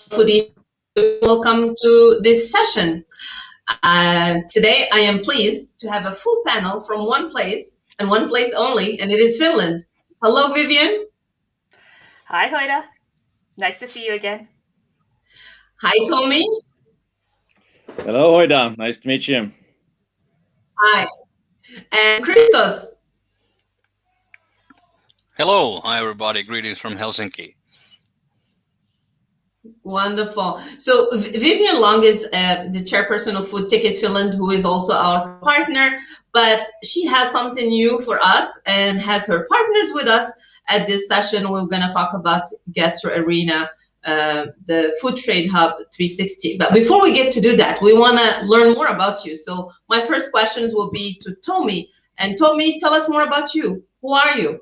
Foodie. Welcome to this session. Today, I am pleased to have a full panel from one place and one place only, and it is Finland. Hello, Vivian. Hi, Hoida. Nice to see you again. Hi, Tommy. Hello, Hoida. Nice to meet you. Hi. And Christos. Hello. Hi, everybody. Greetings from Helsinki. Wonderful. So Vivian Long is the chairperson of Food Tickets Finland, who is also our partner, but she has something new for us and has her partners with us at this session. We're going to talk about Gastro Arena, the Food Trade Hub 360. But before we get to do that, we want to learn more about you. So my first questions will be to Tommy. And Tommy, tell us more about you. Who are you?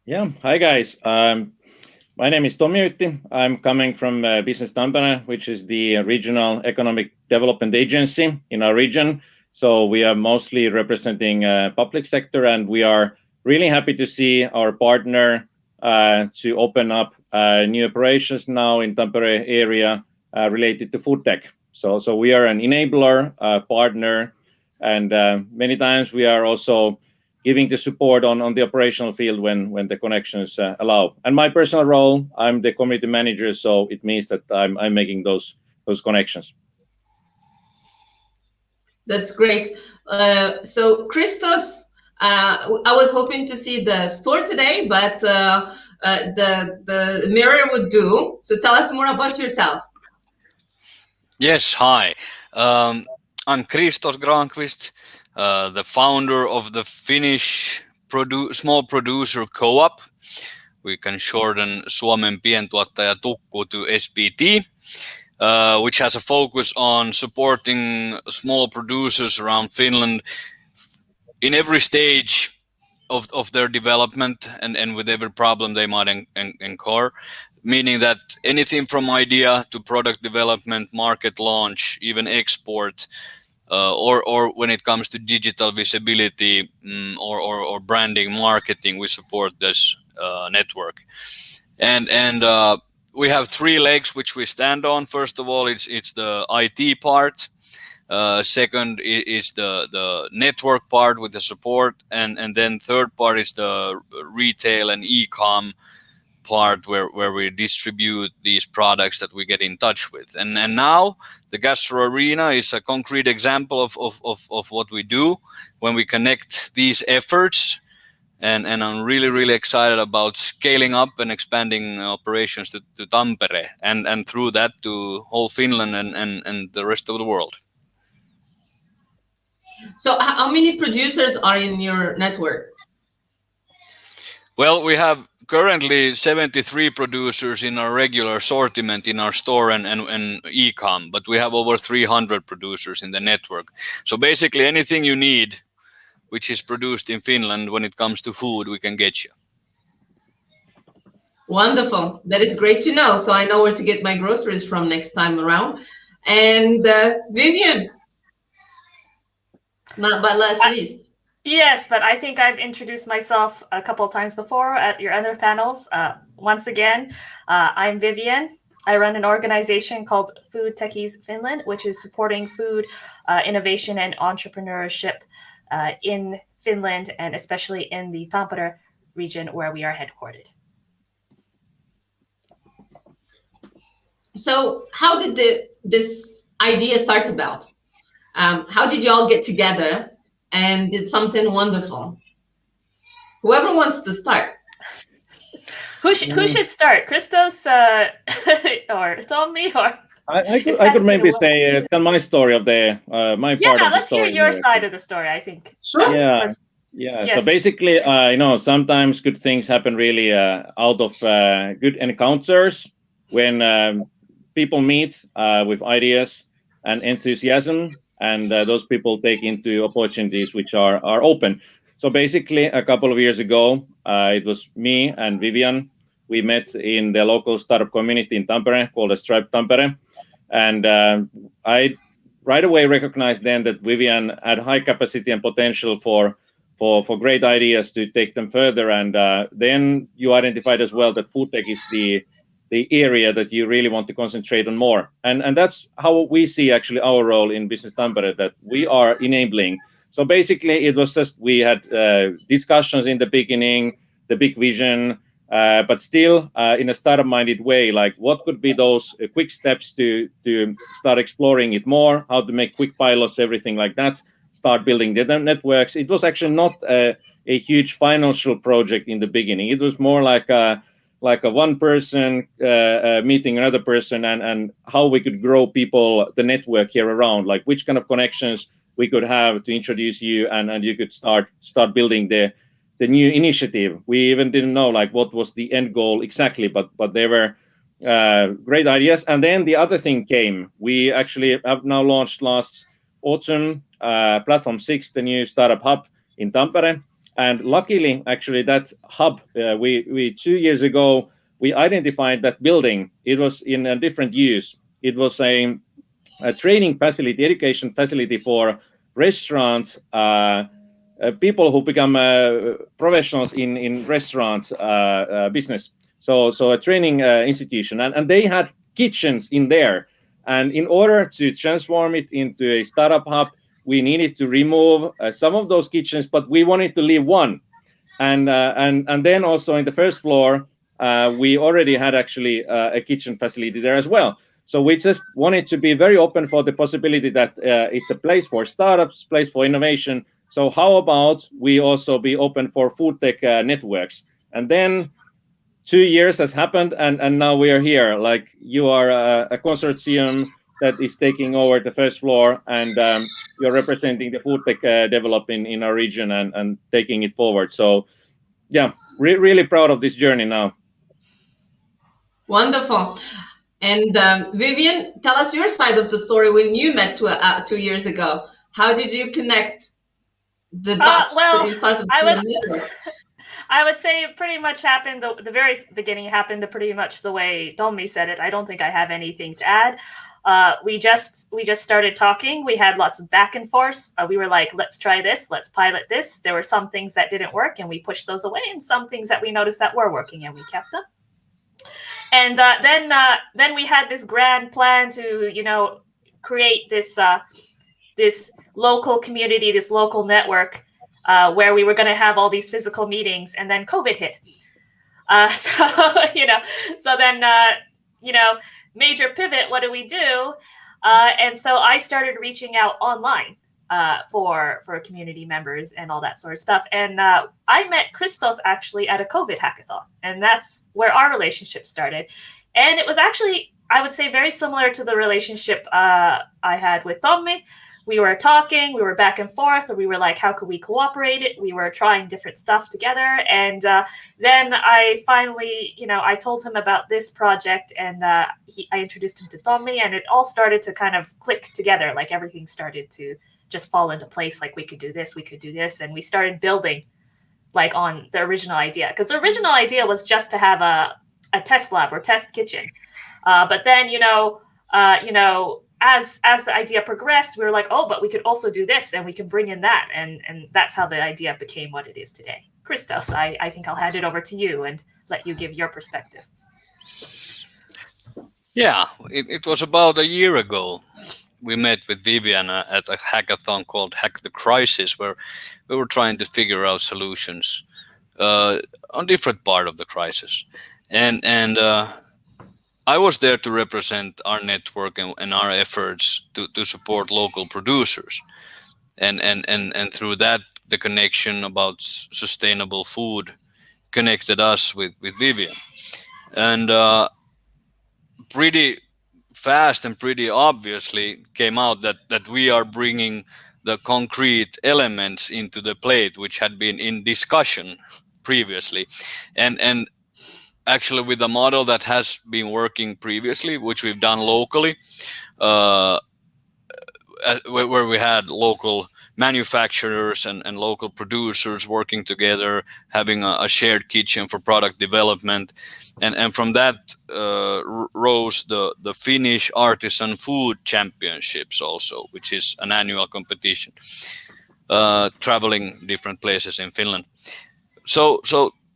Yeah. Hi, guys. My name is Tommi Ytti. I'm coming from Business Tampere, which is the regional economic development agency in our region. So we are mostly representing public sector, and we are really happy to see our partner to open up new operations now in Tampere area related to food tech. So we are an enabler partner, and many times we are also giving the support on the operational field when the connections allow. And my personal role, I'm the community manager, so it means that I'm making those connections. That's great. So Christos, I was hoping to see the store today, but the mirror would do. So tell us more about yourself. Yes, hi. I'm Christos Granqvist, the founder of the Finnish small producer co-op. We can shorten Suomen pientuottaja tukku to SPT, which has a focus on supporting small producers around Finland in every stage of their development and with every problem they might incur. Meaning that anything from idea to product development, market launch, even export, or when it comes to digital visibility or branding, marketing, we support this network. And we have three legs which we stand on. First of all, it's the IT part. Second is the network part with the support, and then third part is the retail and e-com part where we distribute these products that we get in touch with. And now the Gastro Arena is a concrete example of what we do when we connect these efforts. And I'm really excited about scaling up and expanding operations to Tampere and through that to whole Finland and the rest of the world. So how many producers are in your network? Well, we have currently 73 producers in our regular assortment in our store and e-com, but we have over 300 producers in the network. So basically anything you need which is produced in Finland when it comes to food, we can get you. Wonderful. That is great to know. So I know where to get my groceries from next time around. And Vivian, not by last least. Yes, but I think I've introduced myself a couple of times before at your other panels. Once again, I'm Vivian. I run an organization called Food Techies Finland, which is supporting food innovation and entrepreneurship in Finland, and especially in the Tampere region where we are headquartered. So how did this idea start about? How did you all get together and did something wonderful? Whoever wants to start. Who should start? Christos or Tommy or? I could maybe say tell my story of the my part of the let's story. Hear your side of the story. I think. Sure. Yeah. Yes. So basically, sometimes good things happen really out of good encounters when people meet with ideas and enthusiasm, and those people take into opportunities which are open. So basically, a couple of years ago, it was me and Vivian. We met in the local startup community in Tampere called the Stripe Tampere. And I right away recognized then that Vivian had high capacity and potential for great ideas to take them further. And then you identified as well that food tech is the the area that you really want to concentrate on more. And that's how we see actually our role in Business Tampere, that we are enabling. So basically, it was just we had discussions in the beginning, the big vision, but still in a startup-minded way, like what could be those quick steps to start exploring it more, how to make quick pilots, everything like that, start building the networks. It was actually not a huge financial project in the beginning. It was more like a one person meeting another person, and how we could grow people, the network here around, like which kind of connections we could have to introduce you, and you could start building the new initiative. We even didn't know like what was the end goal exactly, but they were great ideas. And then the other thing came. We actually have now launched last autumn Platform 6, the new startup hub in Tampere. And luckily, actually, that hub, we 2 years ago, we identified that building. It was in a different use. It was a training facility, education facility for restaurants, people who become professionals in restaurant business. So a training institution, and they had kitchens in there. And in order to transform it into a startup hub, we needed to remove some of those kitchens, but we wanted to leave one. And then also in the first floor, we already had actually a kitchen facility there as well. So we just wanted to be very open for the possibility that it's a place for startups, place for innovation. So how about we also be open for food tech networks? And then 2 years has happened, and now we are here. Like you are a consortium that is taking over the first floor, and you're representing the food tech development in our region and taking it forward. So yeah, really proud of this journey now. Wonderful. And Vivian, tell us your side of the story when you met 2 years ago. How did you connect the dots that you started? I would say it pretty much happened, the very beginning happened pretty much the way Tommi said it. I don't think I have anything to add. We just started talking. We had lots of back and forth. We were like, let's try this. Let's pilot this. There were some things that didn't work and we pushed those away, and some things that we noticed that were working and we kept them. And then we had this grand plan to, create this this local community, this local network, where we were going to have all these physical meetings, and then COVID hit. So then major pivot. What do we do? And so I started reaching out online for community members and all that sort of stuff. And I met Christos actually at a COVID hackathon, and that's where our relationship started. And it was actually, I would say, very similar to the relationship I had with Tommi. We were talking, we were back and forth, and we were like, how could we cooperate it? We were trying different stuff together. And then I finally, I told him about this project, and I introduced him to Tommi, and it all started to kind of click together. Like everything started to just fall into place. Like we could do this. And we started building like on the original idea. Because the original idea was just to have a test lab or test kitchen. But then, as the idea progressed, we were like, oh, but we could also do this, and we can bring in that. And that's how the idea became what it is today. Christos, I think I'll hand it over to you and let you give your perspective. Yeah, it was about a year ago. We met with Vivian at a hackathon called Hack the Crisis, where we were trying to figure out solutions on different part of the crisis. And I was there to represent our network and our efforts to support local producers. And through that, the connection about sustainable food connected us with Vivian. And pretty fast and pretty obviously came out that we are bringing the concrete elements into the plate, which had been in discussion previously. And actually with the model that has been working previously, which we've done locally, where we had local manufacturers and local producers working together, having a shared kitchen for product development. And from that rose the Finnish Artisan Food Championships also, which is an annual competition, traveling different places in Finland. So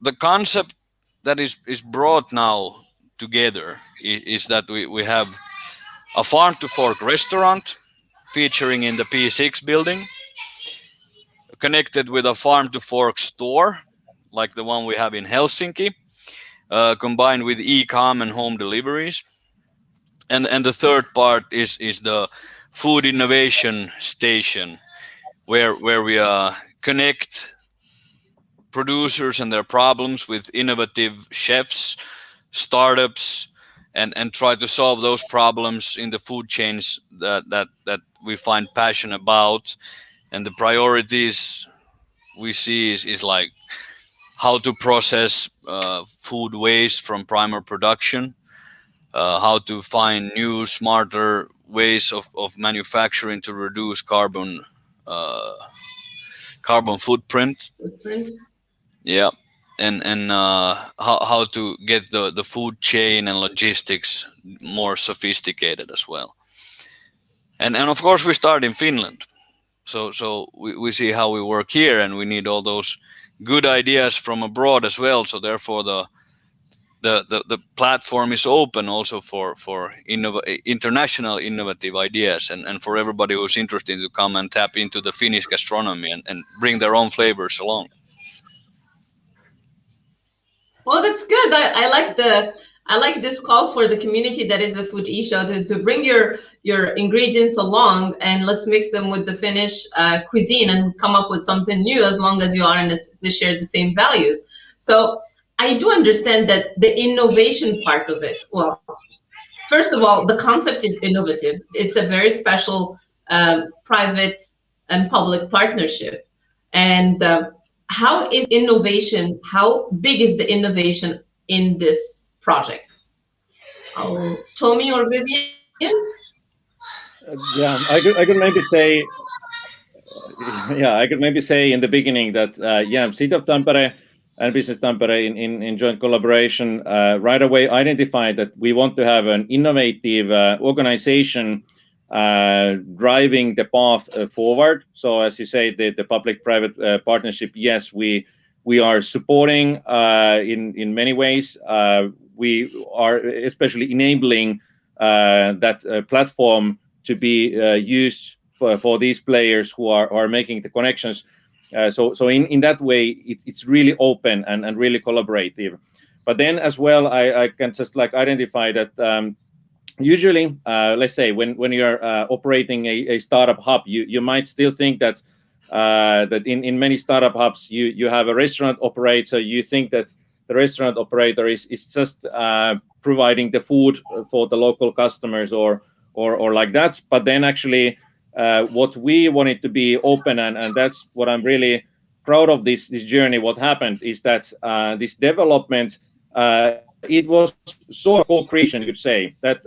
the concept that is brought now together is that we have a farm to fork restaurant featuring in the P6 building, connected with a farm to fork store like the one we have in Helsinki, combined with e-com and home deliveries. And the third part is the food innovation station, where we connect producers and their problems with innovative chefs, startups, and try to solve those problems in the food chains that we find passion about. And the priorities we see is like how to process food waste from primer production, how to find new, smarter ways of manufacturing to reduce uh, carbon footprint. Footprint. Yeah, and how to get the food chain and logistics more sophisticated as well. And of course we start in Finland, so we see how we work here, and we need all those good ideas from abroad as well. So therefore the platform is open also for international innovative ideas, and for everybody who's interested to come and tap into the Finnish gastronomy and bring their own flavors along. Well, that's good. I like this call for the community that is the Food Show to bring your ingredients along, and let's mix them with the Finnish cuisine and come up with something new, as long as you are in they share the same values. So I do understand that the innovation part of it. Well, first of all, the concept is innovative. It's a very special private and public partnership, and how is innovation? How big is the innovation in this project? Tommy or Vivian? Yeah, I could maybe say, I could maybe say in the beginning that City of Tampere and Business Tampere in joint collaboration right away identified that we want to have an innovative organization driving the path forward. So as you say, the public-private partnership, yes, we are supporting in many ways. We are especially enabling that platform to be used for these players who are making the connections. So in that way, it's really open and really collaborative. But then as well, I can just like identify that usually, let's say when you're operating a startup hub, you might still think that that in many startup hubs you have a restaurant operator. You think that the restaurant operator is just providing the food for the local customers or like that. But then actually, what we wanted to be open, and that's what I'm really proud of this journey. What happened is that this development, it was sort of co-creation, you could say. That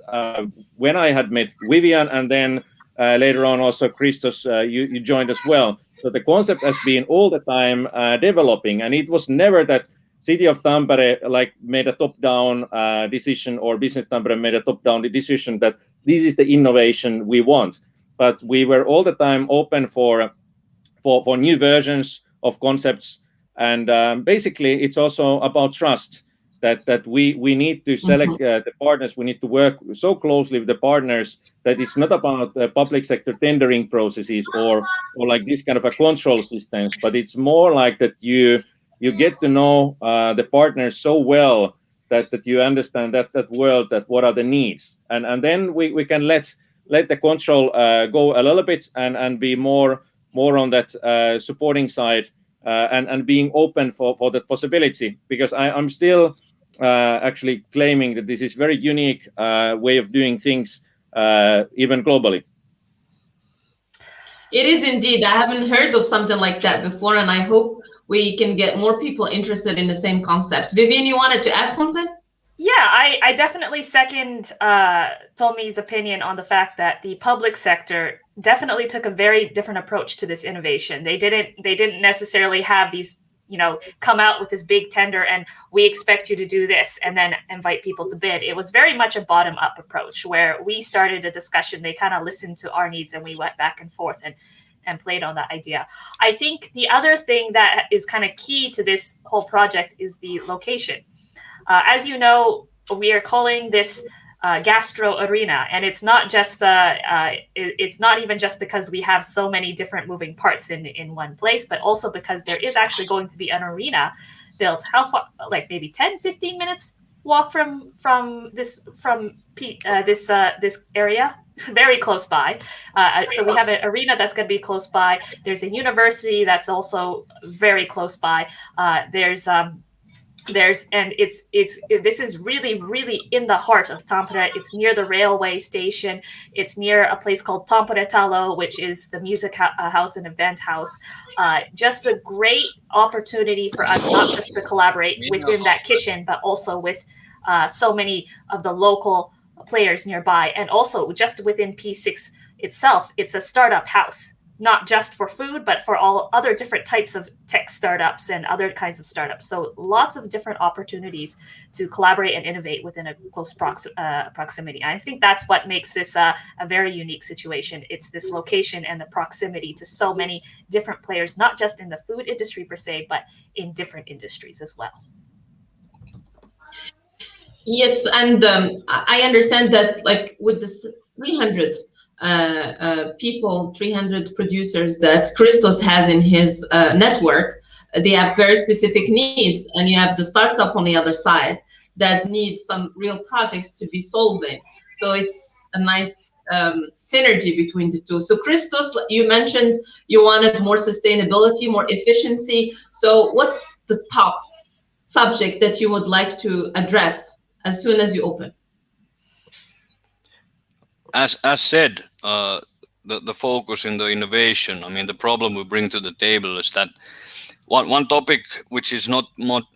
when I had met Vivian, and then later on also Christos, you joined as well. So the concept has been all the time developing, and it was never that City of Tampere like made a top-down decision, or Business Tampere made a top-down decision that this is the innovation we want. But we were all the time open for new versions of concepts, and basically it's also about trust. That we need to select the partners. We need to work so closely with the partners that it's not about public sector tendering processes or like this kind of a control systems, but it's more like that you get to know the partners so well that you understand that world, that what are the needs, and then we can let the control go a little bit and be more on that supporting side, and being open for that possibility, because I'm still actually claiming that this is very unique way of doing things, even globally. It is indeed. I haven't heard of something like that before, and I hope we can get more people interested in the same concept. Vivian, you wanted to add something? Yeah, I definitely second Tomi's opinion on the fact that the public sector definitely took a very different approach to this innovation. They didn't necessarily have these, come out with this big tender and we expect you to do this and then invite people to bid. It was very much a bottom-up approach where we started a discussion. They kind of listened to our needs and we went back and forth and played on that idea. I think the other thing that is kind of key to this whole project is the location. As you know, we are calling this Gastro Arena, and it's not just it's not even just because we have so many different moving parts in one place, but also because there is actually going to be an arena built. How far? Like maybe 10-15 minutes walk from this area, very close by. So we have an arena that's going to be close by. There's a university that's also very close by. This is really in the heart of Tampere. It's near the railway station. It's near a place called Tampere Talo, which is the music house and event house. Just a great opportunity for us not just to collaborate within that kitchen, but also with so many of the local players nearby. And also just within P6 itself, it's a startup house, not just for food, but for all other different types of tech startups and other kinds of startups. So lots of different opportunities to collaborate and innovate within a close proximity. I think that's what makes this a very unique situation. It's this location and the proximity to so many different players, not just in the food industry per se, but in different industries as well. Yes, and I understand that, like, with this 300 people, 300 producers that Christos has in his network, they have very specific needs, and you have the startup on the other side that needs some real projects to be solving. So it's a nice synergy between the two. So Christos, you mentioned you wanted more sustainability, more efficiency. So what's the top subject that you would like to address as soon as you open? As said, the focus in the innovation. I mean, the problem we bring to the table is that one topic which is not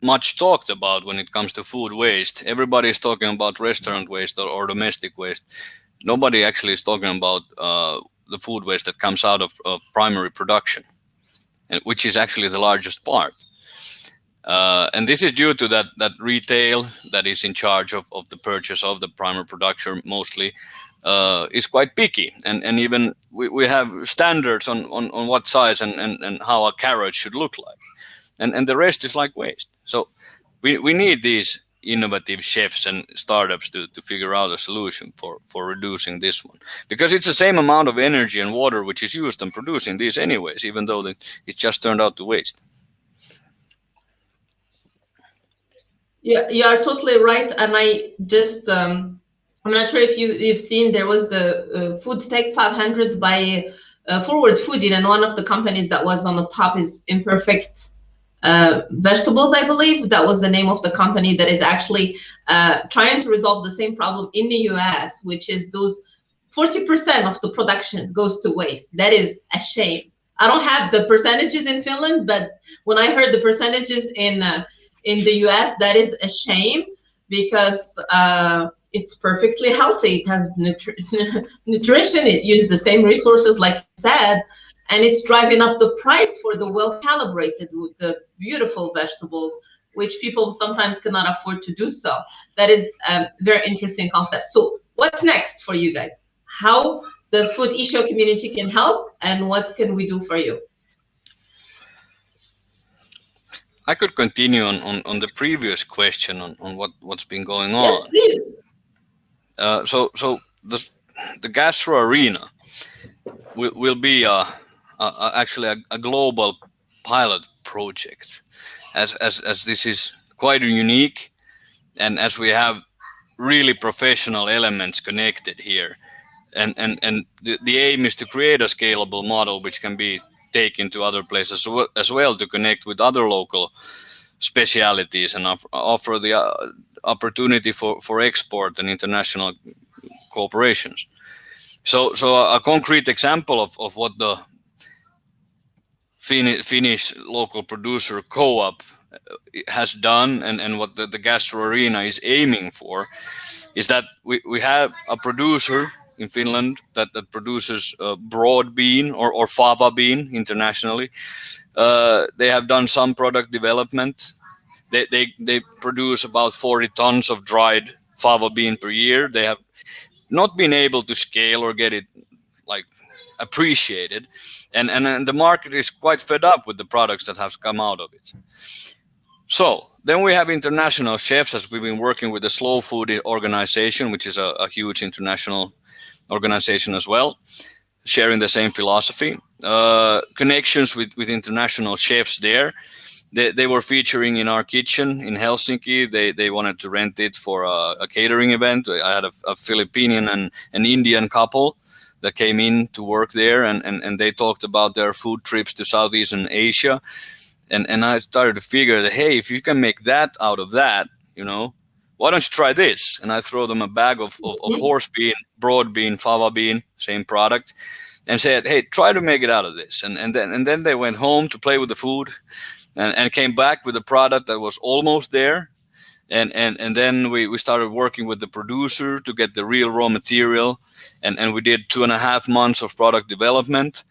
much talked about when it comes to food waste. Everybody is talking about restaurant waste or domestic waste. Nobody actually is talking about the food waste that comes out of primary production, which is actually the largest part. And this is due to that retail that is in charge of the purchase of the primary production mostly is quite picky, and even we have standards on what size and how a carrot should look like, and the rest is like waste. So we need these innovative chefs and startups to figure out a solution for reducing this one, because it's the same amount of energy and water which is used in producing these anyways, even though it just turned out to waste. Yeah, you are totally right. And I just, I'm not sure if you've seen, there was the Food Tech 500 by Forward Fooding, and one of the companies that was on the top is Imperfect Vegetables, I believe. That was the name of the company that is actually trying to resolve the same problem in the US, which is those 40% of the production goes to waste. That is a shame. I don't have the percentages in Finland, but when I heard the percentages in the US, that is a shame, because it's perfectly healthy. It has nutrition. It uses the same resources, like you said, and it's driving up the price for the well-calibrated, the beautiful vegetables, which people sometimes cannot afford to do so. That is a very interesting concept. So what's next for you guys? How the Foodeshow community can help, and what can we do for you? I could continue on the previous question on what's been going on. Yes, please. So the Gastro Arena will be actually a global pilot project, as this is quite unique, and as we have really professional elements connected here, and the aim is to create a scalable model which can be taken to other places as well, to connect with other local specialities and offer the opportunity for export and international cooperations. So a concrete example of what the Finnish local producer co-op has done, and what the Gastro Arena is aiming for, is that we have a producer in Finland that produces broad bean or fava bean internationally. They have done some product development. They produce about 40 tons of dried fava bean per year. They have not been able to scale or get it like appreciated, and the market is quite fed up with the products that have come out of it. So then we have international chefs, as we've been working with the Slow Food organization, which is a huge international organization as well, sharing the same philosophy. Connections with international chefs there. They were featuring in our kitchen in Helsinki. They wanted to rent it for a catering event. I had a Filipino and an Indian couple that came in to work there, and they talked about their food trips to Southeastern Asia. And I started to figure that, hey, if you can make that out of that, why don't you try this? And I throw them a bag of horse bean, broad bean, fava bean, same product, and said, hey, try to make it out of this. And then they went home to play with the food and came back with a product that was almost there. And then we started working with the producer to get the real raw material. And we did 2.5 months of product development.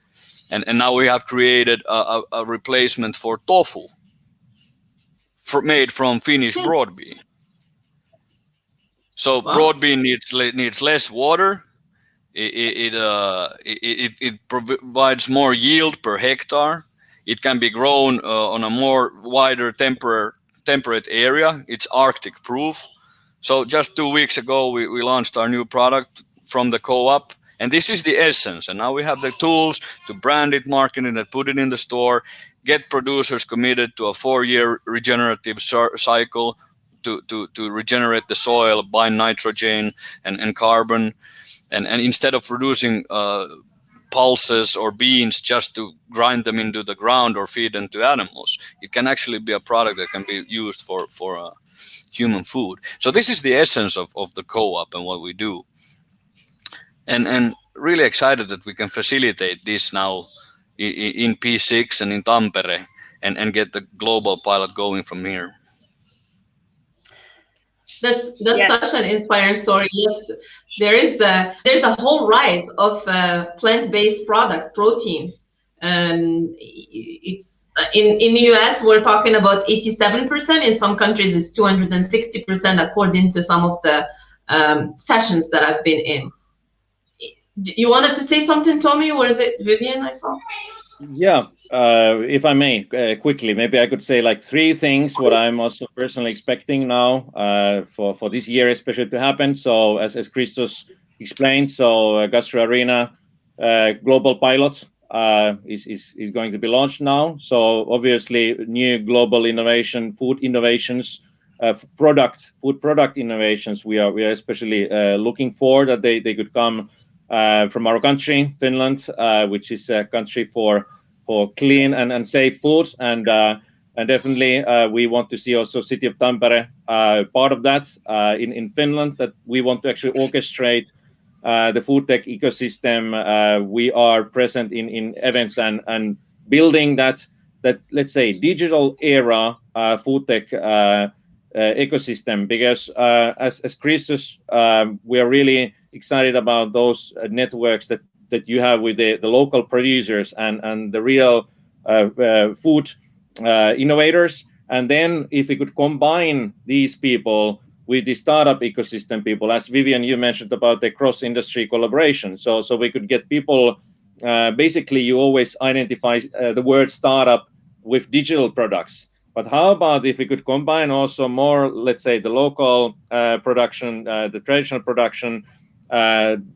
And now we have created a replacement for tofu made from Finnish broad bean. So broad bean needs less water. It provides more yield per hectare. It can be grown on a more wider temperate area. It's Arctic proof. So just 2 weeks ago, we launched our new product from the co-op. And this is the essence. And now we have the tools to brand it, market it, and put it in the store, get producers committed to a 4-year regenerative cycle to regenerate the soil, bind nitrogen and carbon. And instead of producing pulses or beans just to grind them into the ground or feed them to animals, it can actually be a product that can be used for human food. So this is the essence of the co-op and what we do. And really excited that we can facilitate this now in P6 and in Tampere and get the global pilot going from here. That's such an inspiring story. Yes, there's a whole rise of plant-based product protein. It's in the US we're talking about 87%. In some countries it's 260% according to some of the sessions that I've been in. You wanted to say something, Tommy, or is it Vivian I saw? Yeah, if I may, quickly, maybe I could say like 3 things what I'm also personally expecting now for this year, especially to happen. So as Christos explained, so Gastro Arena global pilot is going to be launched now. So obviously new global innovation, food innovations, food product innovations. We are especially looking for that they could come from our country, Finland, which is a country for clean and safe food, and definitely we want to see also city of Tampere part of that in Finland. That we want to actually orchestrate the food tech ecosystem. We are present in events and building that let's say digital era food tech ecosystem, because as Christos, we are really excited about those networks that you have with the local producers and the real food innovators. And then if we could combine these people with the startup ecosystem people, as Vivian, you mentioned about the cross-industry collaboration. So we could get people, basically you always identify the word startup with digital products. But how about if we could combine also more, let's say, the local production, the traditional production,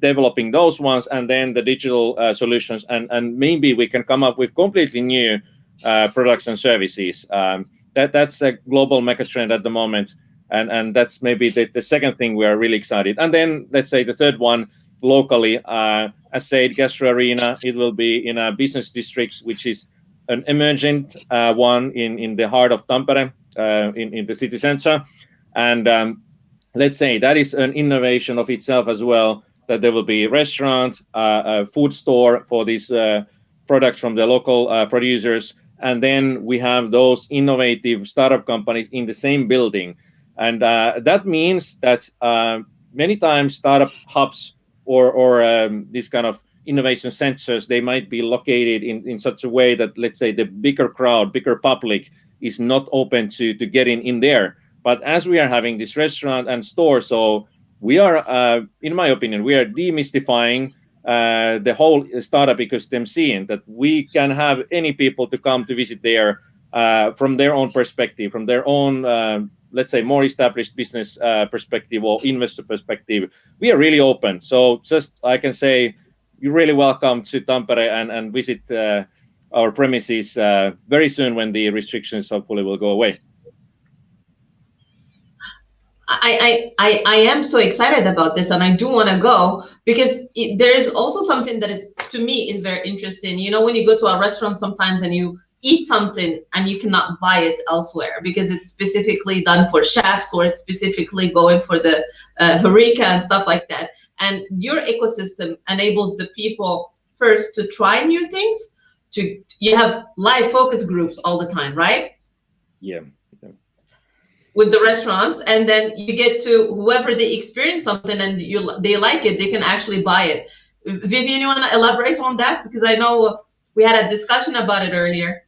developing those ones, and then the digital solutions, and maybe we can come up with completely new products and services. That's a global megatrend at the moment, and that's maybe the second thing we are really excited. And then let's say the third one, locally, as said, Gastro Arena, it will be in a business district, which is an emergent one in the heart of Tampere, in the city center. And let's say that is an innovation of itself as well, that there will be a restaurant, a food store for these products from the local producers. And then we have those innovative startup companies in the same building. And that means that many times startup hubs or these kind of innovation centers, they might be located in such a way that, let's say, the bigger crowd, bigger public is not open to getting in there. But as we are having this restaurant and store, so we are, in my opinion, we are demystifying the whole startup ecosystem scene, that we can have any people to come to visit there from their own perspective, from their own, let's say, more established business perspective or investor perspective. We are really open. So just I can say you're really welcome to Tampere and visit our premises very soon when the restrictions hopefully will go away. I am so excited about this, and I do want to go because there is also something that is, to me, is very interesting. You know, when you go to a restaurant sometimes and you eat something and you cannot buy it elsewhere because it's specifically done for chefs or it's specifically going for the Horeca and stuff like that. And your ecosystem enables the people first to try new things. You have live focus groups all the time, right? Yeah. With the restaurants, and then you get to whoever they experience something and they like it, they can actually buy it. Vivian, you want to elaborate on that? Because I know we had a discussion about it earlier.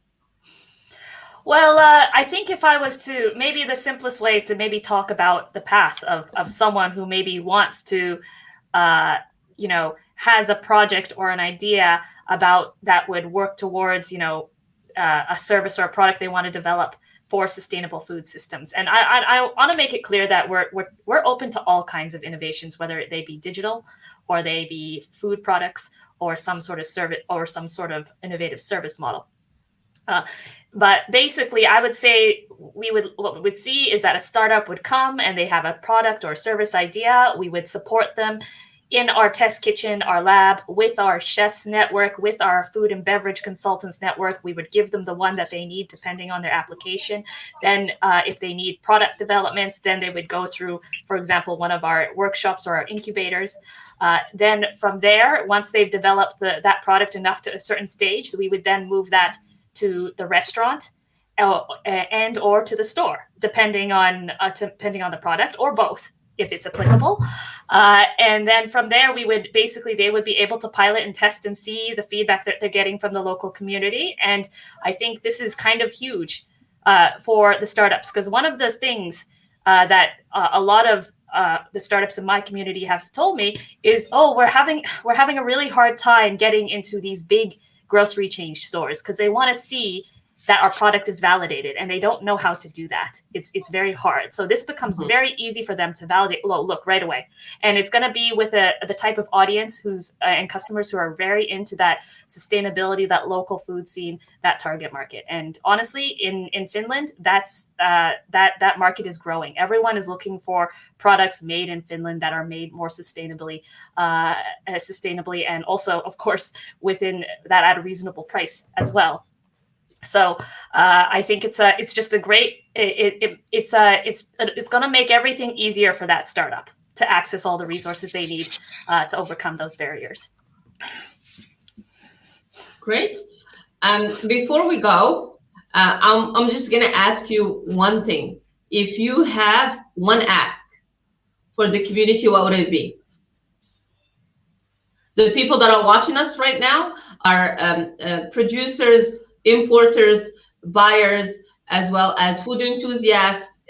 Well, I think if I was to, maybe the simplest way is to maybe talk about the path of someone who maybe wants to, has a project or an idea about that would work towards, a service or a product they want to develop for sustainable food systems. And I want to make it clear that we're open to all kinds of innovations, whether they be digital or they be food products or some sort of service or some sort of innovative service model. But basically, I would say what we would see is that a startup would come and they have a product or service idea. We would support them in our test kitchen, our lab, with our chefs network, with our food and beverage consultants network. We would give them the one that they need depending on their application. Then if they need product development, then they would go through, for example, one of our workshops or our incubators. Then from there, once they've developed that product enough to a certain stage, we would then move that to the restaurant and or to the store, depending on the product, or both if it's applicable. And then from there, they would be able to pilot and test and see the feedback that they're getting from the local community. And I think this is kind of huge for the startups, because one of the things that a lot of the startups in my community have told me is, we're having a really hard time getting into these big grocery chain stores because they want to see that our product is validated, and they don't know how to do that. It's very hard. So this becomes very easy for them to validate. Look right away, and it's going to be with the type of audience and customers who are very into that sustainability, that local food scene, that target market. And honestly, in Finland, that's that market is growing. Everyone is looking for products made in Finland that are made more sustainably, and also, of course, within that at a reasonable price as well. So I think it's just a great it's going to make everything easier for that startup to access all the resources they need to overcome those barriers. Great. Before we go, I'm just going to ask you one thing. If you have one ask for the community, what would it be? The people that are watching us right now are producers, importers, buyers, as well as food enthusiasts,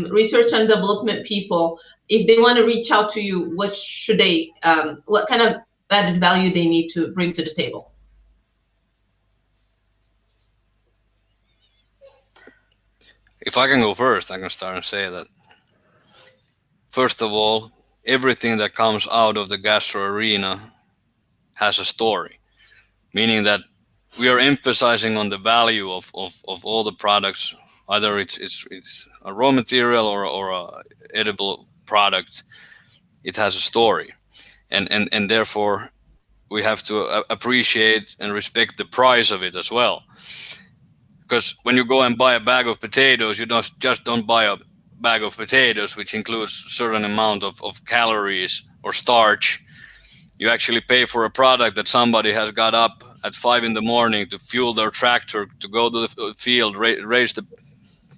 research and development people. If they want to reach out to you, what kind of added value they need to bring to the table? If I can go first, I can start and say that, first of all, everything that comes out of the Gastro Arena has a story, meaning that we are emphasizing on the value of all the products, either it's a raw material or a edible product. It has a story, and therefore we have to appreciate and respect the price of it as well. Because when you go and buy a bag of potatoes, you don't buy a bag of potatoes which includes a certain amount of calories or starch. You actually pay for a product that somebody has got up at 5 a.m. to fuel their tractor, to go to the field, raise the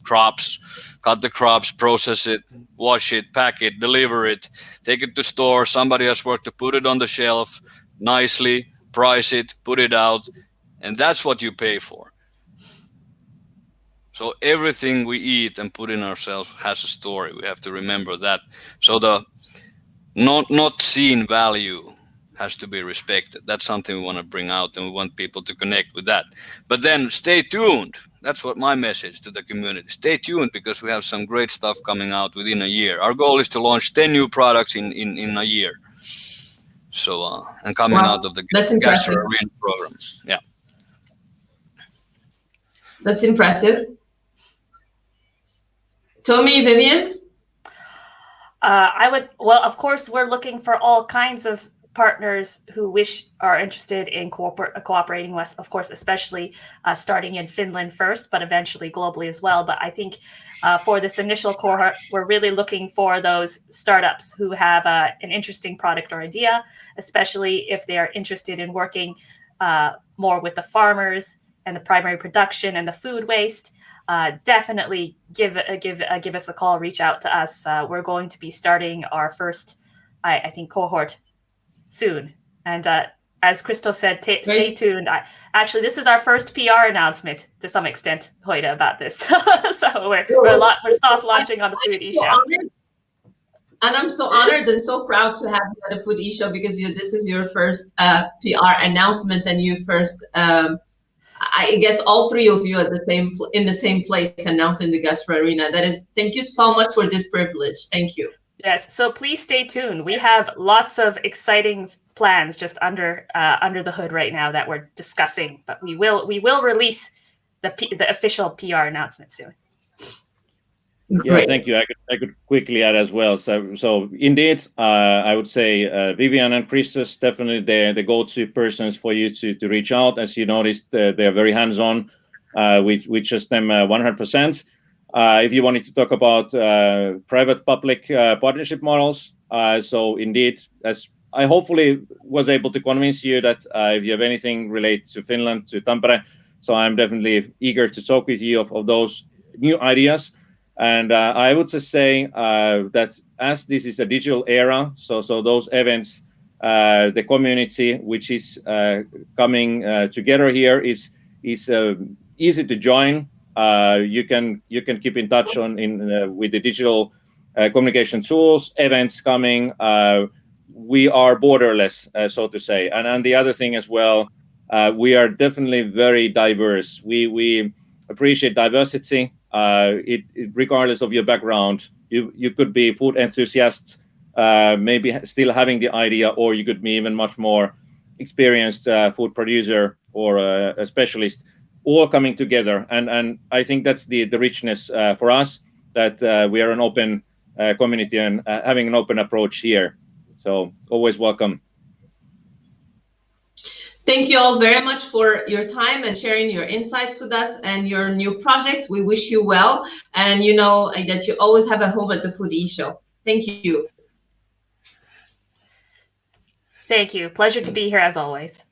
crops, cut the crops, process it, wash it, pack it, deliver it, take it to store. Somebody has worked to put it on the shelf nicely, price it, put it out, and that's what you pay for. So everything we eat and put in ourselves has a story. We have to remember that. So the not seen value has to be respected. That's something we want to bring out, and we want people to connect with that. But then stay tuned. That's what my message to the community. Stay tuned because we have some great stuff coming out within a year. Our goal is to launch 10 new products in a year. So, and coming out of the Gastro Arena program. Yeah. That's impressive. Tommy, Vivian? Well, of course, we're looking for all kinds of partners who are interested in cooperating with, of course, especially starting in Finland first, but eventually globally as well. But I think for this initial cohort, we're really looking for those startups who have an interesting product or idea, especially if they are interested in working more with the farmers and the primary production and the food waste. Definitely give us a call, reach out to us. We're going to be starting our first, I think, cohort soon. And as Crystal said, stay tuned. Actually, this is our first PR announcement to some extent, Hoida, about this. So we're soft launching on the Foodeshow. And I'm so honored and so proud to have you at the Foodeshow because this is your first PR announcement and you first. I guess all three of you are in the same place announcing the Gastro Arena. Thank you so much for this privilege. Thank you. Yes, so please stay tuned. We have lots of exciting plans just under the hood right now that we're discussing, but we will release the official PR announcement soon. Yeah, thank you. I could quickly add as well. So indeed, I would say Vivian and Christos definitely the go-to persons for you to reach out. As you noticed, they are very hands-on, with just them 100%. If you wanted to talk about private-public partnership models, so indeed, as I hopefully was able to convince you that if you have anything related to Finland, to Tampere, so I'm definitely eager to talk with you of those new ideas. And I would just say that as this is a digital era, so those events, the community which is coming together here is easy to join. You can keep in touch with the digital communication tools, events coming. We are borderless, so to say. And the other thing as well, we are definitely very diverse. We appreciate diversity. Regardless of your background, you could be food enthusiasts, maybe still having the idea, or you could be even much more experienced food producer or a specialist, all coming together. And I think that's the richness for us, that we are an open community and having an open approach here. So always welcome. Thank you all very much for your time and sharing your insights with us and your new project. We wish you well, and you know that you always have a home at the Foodeshow. Thank you. Thank you. Pleasure to be here as always.